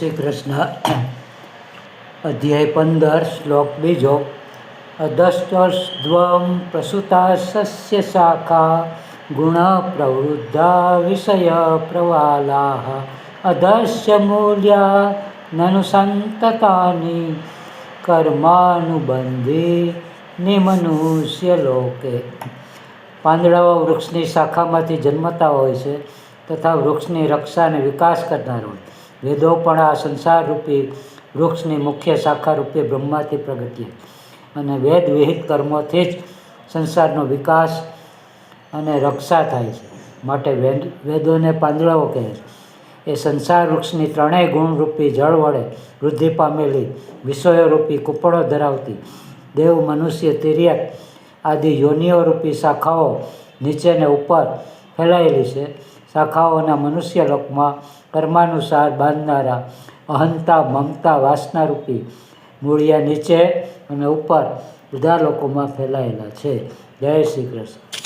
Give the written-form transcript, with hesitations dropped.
શ્રી કૃષ્ણ. અધ્યાય 15 શ્લોક 2. અધશ્ચોર્ધ્વં પ્રસૂતા સસ્ય શાખા ગુણ પ્રવૃદ્ધા વિષય પ્રવાલાઃ અધસ્ય મૂલ્યા નનુસંતતાની કર્માનુબંધી નિમનુષ્ય લોકે. પાંદડાઓ વૃક્ષની શાખામાંથી જન્મતા હોય છે તથા વૃક્ષની રક્ષા અને વિકાસ કરનાર હોય. વેદો પણ આ સંસારરૂપી વૃક્ષની મુખ્ય શાખા રૂપે બ્રહ્માથી પ્રગટ્યા અને વેદ વિહિત કર્મોથી જ સંસારનો વિકાસ અને રક્ષા થાય છે. માટે વેદોને પાંદડાઓ કહે છે. એ સંસાર વૃક્ષની ત્રણેય ગુણરૂપી જળ વડે વૃદ્ધિ પામેલી વિષયોરૂપી કૂપળો ધરાવતી દેવ, મનુષ્ય, તિર્યક આદિ યોનિઓરૂપી શાખાઓ નીચે ને ઉપર ફેલાયેલી છે. શાખાઓના મનુષ્ય લોકમાં કર્માનુસાર બાંધનારા અહંતા, મમતા, વાસનારૂપી મૂળિયા નીચે અને ઉપર બધા લોકોમાં ફેલાયેલા છે. જય શ્રી કૃષ્ણ.